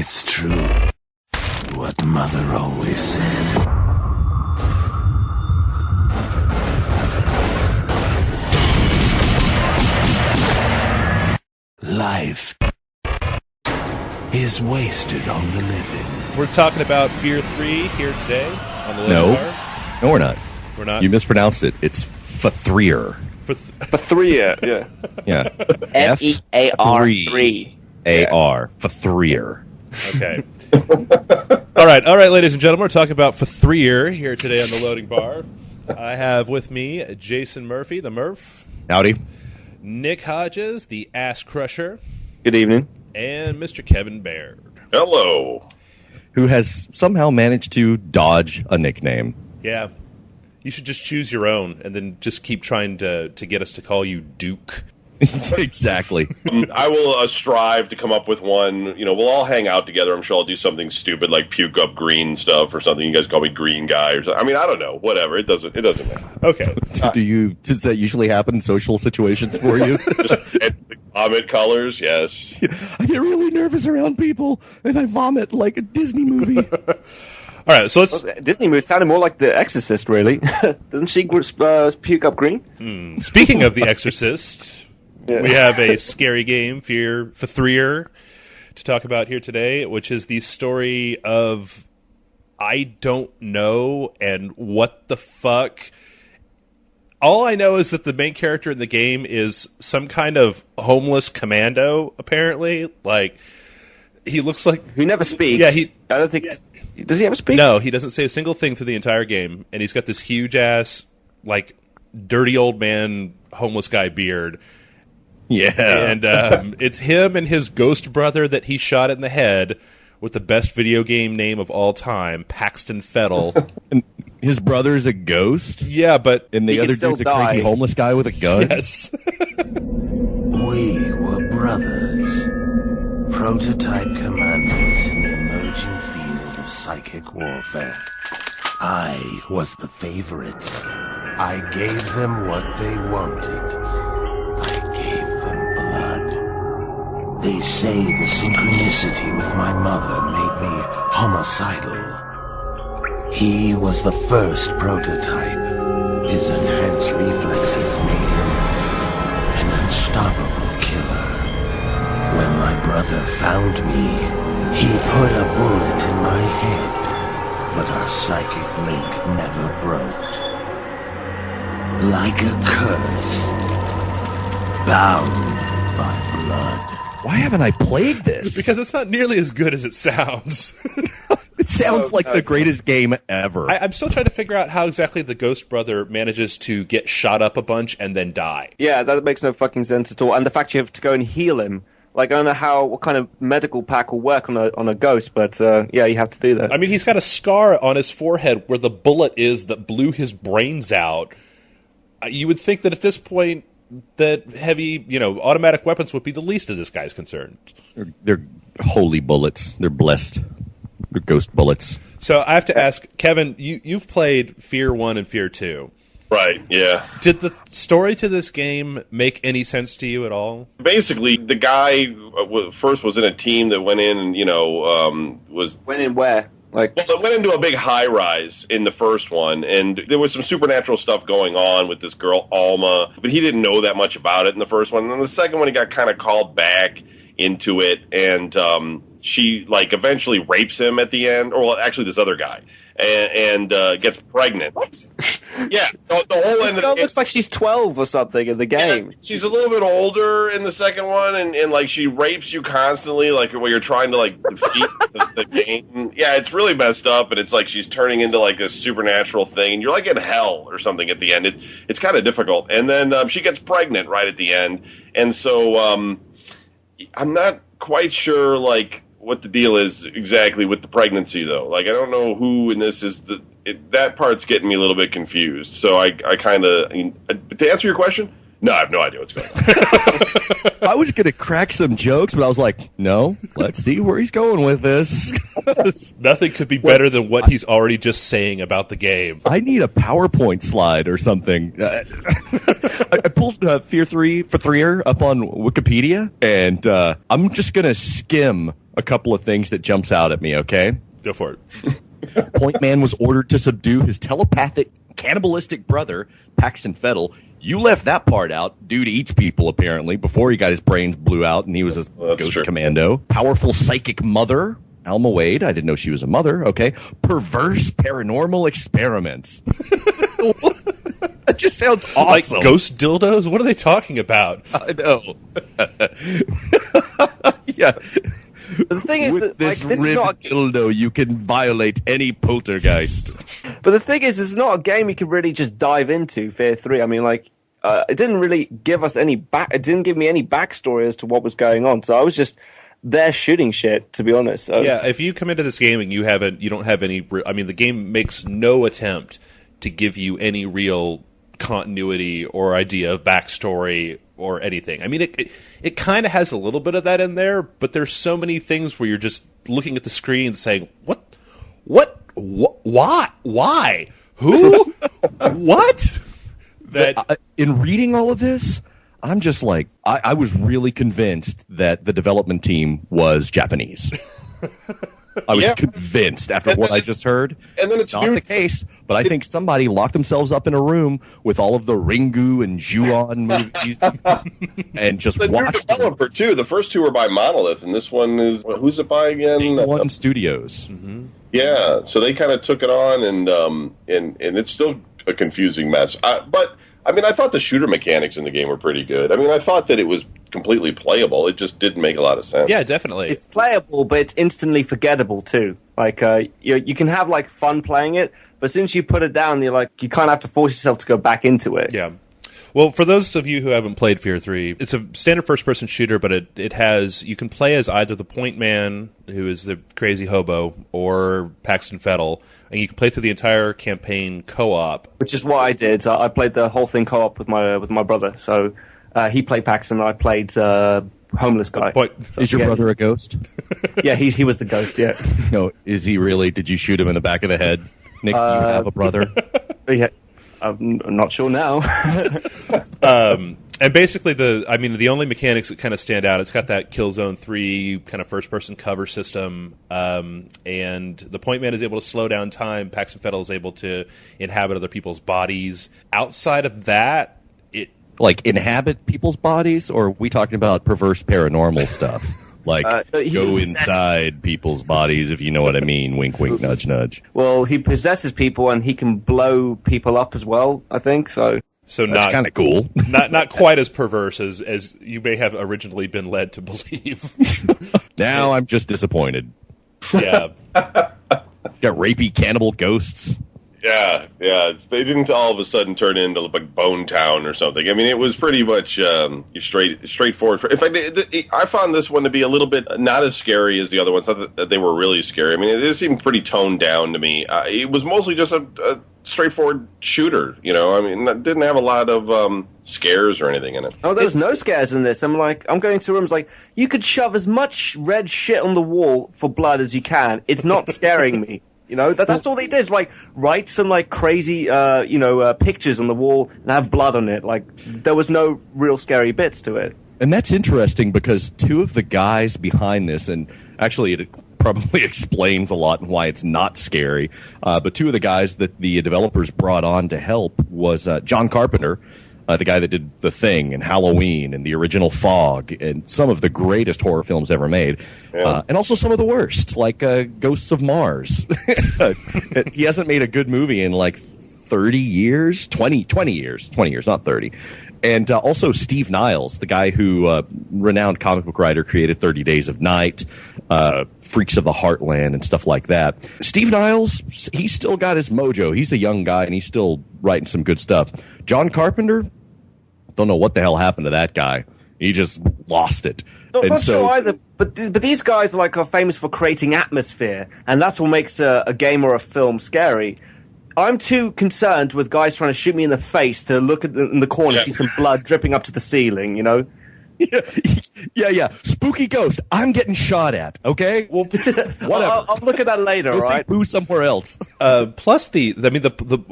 It's true. What Mother always said. Life is wasted on the living. We're talking about F.E.A.R 3 here today on the No. Bar. No, we're not. We're not? You mispronounced it. It's F.E.A.R. F.E.A.R, yeah. Yeah. F.E.A.R 3. A.R. F.E.A.R. Okay. All right, ladies and gentlemen, we're talking about F.E.A.R here today on the Loading Bar. I have with me Jason Murphy, the Murph. Howdy. Nick Hodges, the Ass Crusher. Good evening. And Mr. Kevin Baird. Hello. Who has somehow managed to dodge a nickname. Yeah. You should just choose your own and then just keep trying to get us to call you Duke. Exactly. I will strive to come up with one. You know, we'll all hang out together. I'm sure I'll do something stupid like puke up green stuff or something. You guys call me Green Guy or something. I mean, I don't know. Whatever. It doesn't matter. Okay. Does that usually happen in social situations for you? Just vomit colors, yes. I get really nervous around people, and I vomit like a Disney movie. All right, so let's... Disney movie sounded more like The Exorcist, really. Doesn't she puke up green? Speaking of The Exorcist... Yeah. We have a scary game, F.E.A.R, to talk about here today, which is the story of I don't know and what the fuck. All I know is that the main character in the game is some kind of homeless commando, apparently. Like, he looks like... Who never speaks. Yeah, I don't think... Does he ever speak? No, he doesn't say a single thing through the entire game, and he's got this huge-ass, like, dirty old man, homeless guy beard. Yeah. And it's him and his ghost brother that he shot in the head with the best video game name of all time, Paxton Fettel. And his brother's a ghost? Yeah, but... And the other dude's a crazy homeless guy with a gun? Yes. We were brothers. Prototype commandos in the emerging field of psychic warfare. I was the favorite. I gave them what they wanted. I gave them blood. They say the synchronicity with my mother made me homicidal. He was the first prototype. His enhanced reflexes made him an unstoppable killer. When my brother found me, he put a bullet in my head, but our psychic link never broke. Like a curse. Bound by blood. Why haven't I played this? Because it's not nearly as good as it sounds. It sounds like the greatest game ever. I'm still trying to figure out how exactly the ghost brother manages to get shot up a bunch and then die. Yeah, that makes no fucking sense at all. And the fact you have to go and heal him. Like, I don't know what kind of medical pack will work on a ghost, but yeah, you have to do that. I mean, he's got a scar on his forehead where the bullet is that blew his brains out. You would think that at this point, that heavy, automatic weapons would be the least of this guy's concern. They're holy bullets. They're blessed. They're ghost bullets. So I have to ask, Kevin, you've played F.E.A.R 1 and F.E.A.R 2. Right, yeah. Did the story to this game make any sense to you at all? Basically, the guy first was in a team that went in and, Went in where? Well, it went into a big high-rise in the first one, and there was some supernatural stuff going on with this girl, Alma, but he didn't know that much about it in the first one. And then the second one, he got kind of called back into it, and she, eventually rapes him at the end, or, well, actually this other guy, and gets pregnant. What? Yeah, the whole this end girl looks like she's 12 or something in the game. Yeah, she's a little bit older in the second one, and she rapes you constantly, while you're trying to defeat the game. Yeah, it's really messed up, and it's she's turning into a supernatural thing, and you're in hell or something at the end. It's kind of difficult, and then she gets pregnant right at the end, and so I'm not quite sure what the deal is exactly with the pregnancy, though. I don't know who in this is that part's getting me a little bit confused. So I kind of, to answer your question, no, I have no idea what's going on. I was going to crack some jokes, but I was like, no, let's see where he's going with this. Nothing could be better than what he's already just saying about the game. I need a PowerPoint slide or something. I pulled F.E.A.R 3 for F.E.A.R up on Wikipedia, and I'm just going to skim a couple of things that jumps out at me, okay? Go for it. Point Man was ordered to subdue his telepathic, cannibalistic brother, Paxton Fettel. You left that part out. Dude eats people, apparently, before he got his brains blew out and he was a ghost commando. Powerful psychic mother, Alma Wade. I didn't know she was a mother, okay? Perverse paranormal experiments. That just sounds awesome. Like ghost dildos? What are they talking about? I know. Yeah. But the thing is With that this this is not. dildo, you can violate any poltergeist. But the thing is, it's not a game you can really just dive into. F.E.A.R 3. I mean, like, it didn't really give us any back. It didn't give me any backstory as to what was going on. So I was just there shooting shit, to be honest. So. Yeah, if you come into this game and you don't have any. I mean, the game makes no attempt to give you any real continuity or idea of backstory or anything. I mean, it kind of has a little bit of that in there, but there's so many things where you're just looking at the screen saying, what, why, who, what? That in reading all of this, I'm just like, I was really convinced that the development team was Japanese. I was convinced after what I just heard. And then it's not the case, but I think somebody locked themselves up in a room with all of the Ringu and Ju-on movies and just the watched new developer too. The first two were by Monolith, and this one is who's it by again? One Studios. Mm-hmm. Yeah, so they kind of took it on, and it's still a confusing mess. But I mean, I thought the shooter mechanics in the game were pretty good. I mean, I thought that it was completely playable. It just didn't make a lot of sense. Yeah, definitely. It's playable, but it's instantly forgettable too. Like you can have like fun playing it, but as soon as you put it down, you kind of have to force yourself to go back into it. Yeah. Well, for those of you who haven't played F.E.A.R 3, it's a standard first-person shooter, but it has, you can play as either the Point Man, who is the crazy hobo, or Paxton Fettel, and you can play through the entire campaign co-op. Which is what I did. I played the whole thing co-op with my brother. So he played Paxton, and I played homeless guy. Is your brother a ghost? Yeah, he was the ghost. Yeah. No, is he really? Did you shoot him in the back of the head? Nick, do you have a brother? Yeah. I'm not sure now. And basically, the only mechanics that kind of stand out, it's got that Killzone 3 kind of first-person cover system, and the Point Man is able to slow down time. Paxton Fettel is able to inhabit other people's bodies. Outside of that, like inhabit people's bodies, or are we talking about perverse paranormal stuff? Like, go inside people's bodies, if you know what I mean. Wink, wink, nudge, nudge. Well, he possesses people, and he can blow people up as well, I think, so... So that's kind of cool. not quite as perverse as you may have originally been led to believe. Now I'm just disappointed. Yeah. Got rapey cannibal ghosts. Yeah. They didn't all of a sudden turn into like Bone Town or something. I mean, it was pretty much straightforward. In fact, I found this one to be a little bit not as scary as the other ones. Not that they were really scary. I mean, it seemed pretty toned down to me. It was mostly just a straightforward shooter. You know, I mean, it didn't have a lot of scares or anything in it. Oh, there's no scares in this. I'm going to rooms like, you could shove as much red shit on the wall for blood as you can. It's not scaring me. You know, that's all they did. Like, write some, like, crazy, pictures on the wall and have blood on it. Like, there was no real scary bits to it. And that's interesting because two of the guys behind this, and actually it probably explains a lot and why it's not scary, but two of the guys that the developers brought on to help was John Carpenter, the guy that did The Thing and Halloween and the original Fog and some of the greatest horror films ever made, and also some of the worst, like Ghosts of Mars. He hasn't made a good movie in like 30 years, 20 years, not 30. And also Steve Niles, the guy who, renowned comic book writer, created 30 Days of Night, Freaks of the Heartland, and stuff like that. Steve Niles, he's still got his mojo. He's a young guy, and he's still writing some good stuff. John Carpenter, don't know what the hell happened to that guy. He just lost it. Not sure either, but these guys are famous for creating atmosphere, and that's what makes a game or a film scary. I'm too concerned with guys trying to shoot me in the face to look in the corner, see some blood dripping up to the ceiling, you know? Yeah. Spooky ghost. I'm getting shot at, okay? Well, whatever. I'll look at that later, all right? Boo somewhere else. Plus, the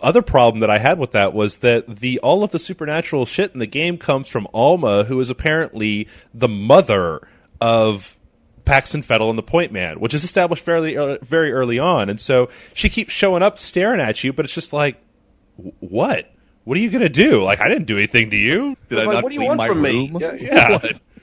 other problem that I had with that was that all of the supernatural shit in the game comes from Alma, who is apparently the mother of Paxton Fettel and the Point Man, which is established very early on. And so she keeps showing up staring at you, but it's just like, what? What are you going to do? Like, I didn't do anything to you. Did I not what do you clean want my from room? me? Yeah.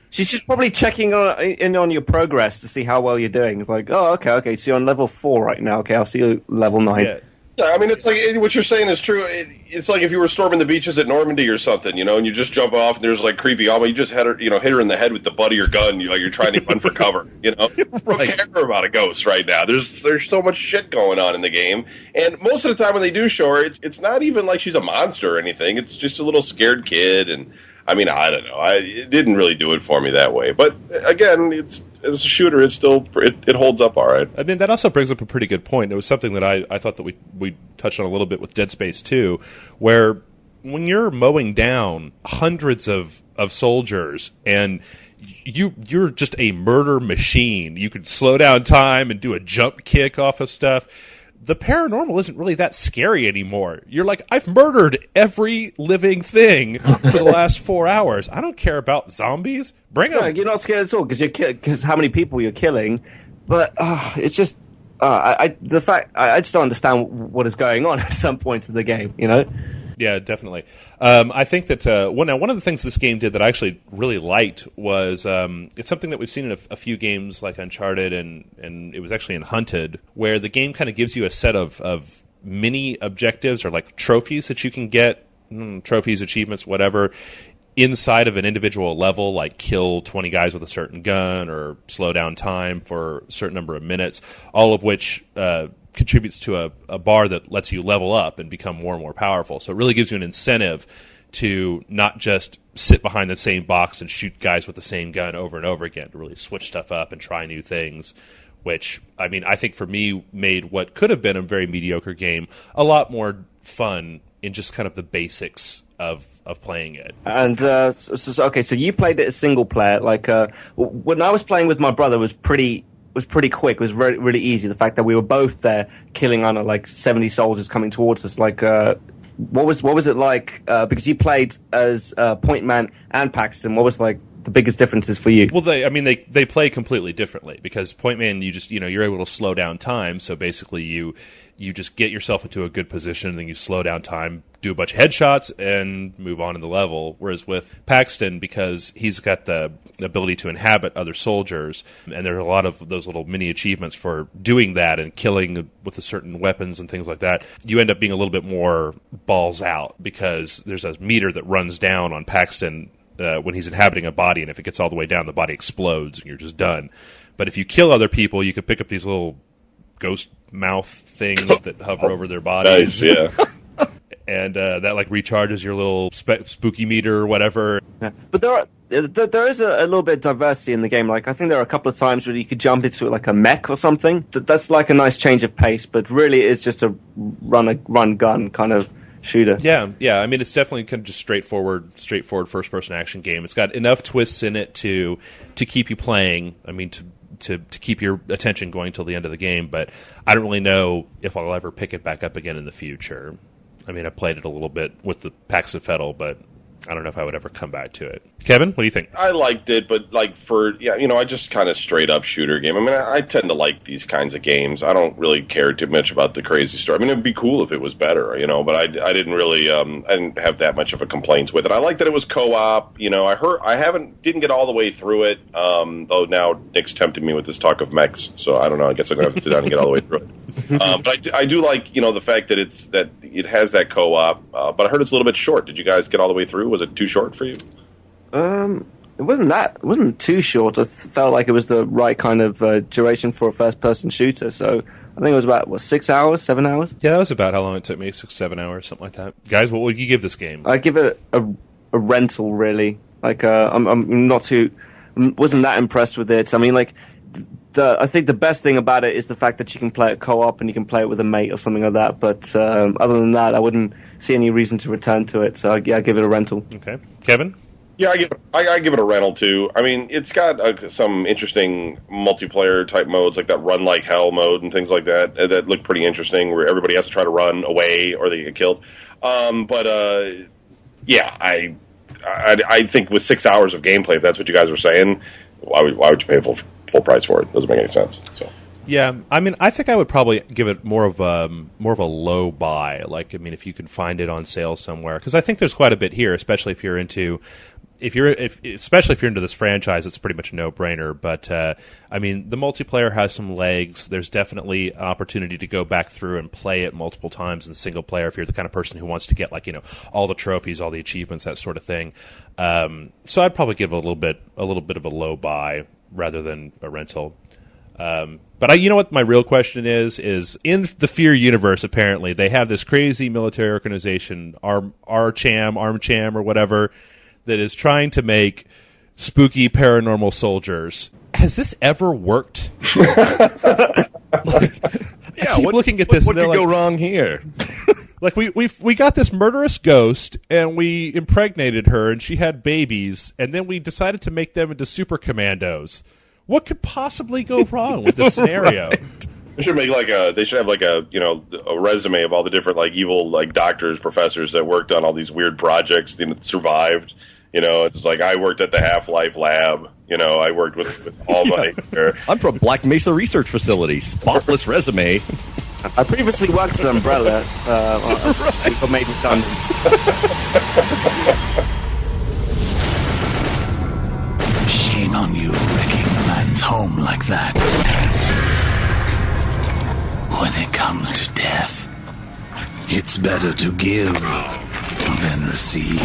She's just probably checking in on your progress to see how well you're doing. It's like, oh, okay, so you're on level 4 right now. Okay, I'll see you level 9. Yeah. Yeah, I mean, it's like what you're saying is true. It's like if you were storming the beaches at Normandy or something, and you just jump off and there's like creepy Alma, you just hit her in the head with the butt of your gun. You're trying to run for cover. I don't care about a ghost right now. There's so much shit going on in the game, and most of the time when they do show her, it's not even like she's a monster or anything. It's just a little scared kid, and I mean, I don't know. It didn't really do it for me that way. But again, as a shooter, it holds up all right. I mean, that also brings up a pretty good point. It was something that I thought that we touched on a little bit with Dead Space 2, where when you're mowing down hundreds of soldiers and you're just a murder machine, you could slow down time and do a jump kick off of stuff. The paranormal isn't really that scary anymore. You're like, I've murdered every living thing for the last 4 hours. I don't care about zombies. Bring them. No, you're not scared at all because how many people you're killing. But it's just I just don't understand what is going on at some points in the game. Yeah, definitely. I think that one of the things this game did that I actually really liked was it's something that we've seen in a few games like Uncharted and it was actually in Hunted, where the game kind of gives you a set of mini objectives or like trophies that you can get, trophies, achievements, whatever, inside of an individual level, like kill 20 guys with a certain gun or slow down time for a certain number of minutes, all of which contributes to a bar that lets you level up and become more and more powerful. So it really gives you an incentive to not just sit behind the same box and shoot guys with the same gun over and over again, to really switch stuff up and try new things, which, I mean, I think for me made what could have been a very mediocre game a lot more fun in just kind of the basics of playing it. And so you played it as single player. Like when I was playing with my brother, was pretty quick. It was really, really easy. The fact that we were both there killing on like 70 soldiers coming towards us. Like, what was it like? Because you played as Point Man and Paxton. What was like the biggest differences for you? Well, they play completely differently, because Point Man, you're able to slow down time. So basically, you just get yourself into a good position, and then you slow down time, do a bunch of headshots, and move on in the level. Whereas with Paxton, because he's got the ability to inhabit other soldiers, and there are a lot of those little mini achievements for doing that and killing with a certain weapons and things like that, you end up being a little bit more balls out, because there's a meter that runs down on Paxton when he's inhabiting a body, and if it gets all the way down, the body explodes, and you're just done. But if you kill other people, you can pick up these little ghost mouth things that hover over their bodies. Nice, yeah. And that like recharges your little spooky meter or whatever. Yeah. But there is a little bit of diversity in the game. Like, I think there are a couple of times where you could jump into like a mech or something. That's like a nice change of pace, but really it's just a run gun kind of shooter. Yeah. I mean, it's definitely kind of just straightforward first-person action game. It's got enough twists in it to keep you playing. I mean, to keep your attention going till the end of the game. But I don't really know if I'll ever pick it back up again in the future. I mean, I played it a little bit with the Paxton Fettel, but I don't know if I would ever come back to it. Kevin, what do you think? I liked it, but like I just kind of straight up shooter game. I mean, I tend to like these kinds of games. I don't really care too much about the crazy story. I mean, it'd be cool if it was better, but I didn't really, I didn't have that much of a complaint with it. I liked that it was co-op. I didn't get all the way through it, though now Nick's tempted me with this talk of mechs, so I don't know. I guess I'm gonna have to sit down and get all the way through it. But I do like, the fact that it has that co-op. But I heard it's a little bit short. Did you guys get all the way through? Was it too short for you? It wasn't too short. I felt like it was the right kind of duration for a first-person shooter. So I think it was about 6 hours, 7 hours. Yeah, that was about how long it took me. 6-7 hours, something like that. Guys, what would you give this game? I'd give it a rental, really. Like, wasn't that impressed with it. I mean, like, I think the best thing about it is the fact that you can play it co-op and you can play it with a mate or something like that. But other than that, I wouldn't see any reason to return to it. So yeah, I'd give it a rental. Okay, Kevin. Yeah, I give it a rental too. I mean, it's got some interesting multiplayer type modes, like that run like hell mode and things like that look pretty interesting, where everybody has to try to run away or they get killed. Yeah, I think with 6 hours of gameplay, if that's what you guys were saying, why would you pay full price for it. Doesn't make any sense. So. Yeah, I mean, I think I would probably give it more of a low buy. Like, I mean, if you can find it on sale somewhere, because I think there's quite a bit here, especially if you're into this franchise. It's pretty much a no-brainer. But I mean, the multiplayer has some legs. There's definitely an opportunity to go back through and play it multiple times in single player if you're the kind of person who wants to get, like, you know, all the trophies, all the achievements, that sort of thing. So I'd probably give it a little bit of a low buy rather than a rental. But you know what my real question is in the F.E.A.R. universe, apparently, they have this crazy military organization, ARMCHAM, or whatever, that is trying to make spooky paranormal soldiers. Has this ever worked? Looking at this, what could go wrong here? Like, we got this murderous ghost, and we impregnated her, and she had babies, and then we decided to make them into super commandos. What could possibly go wrong with this scenario? Right. They should have a resume of all the different, like, evil, like, doctors, professors that worked on all these weird projects that survived. You know, it's like, I worked at the Half-Life lab. You know, I worked with all my... I'm from Black Mesa Research Facility. Spotless resume. I previously worked at Umbrella. Got made redundant. Shame on you, wrecking the man's home like that. When it comes to death, it's better to give than receive.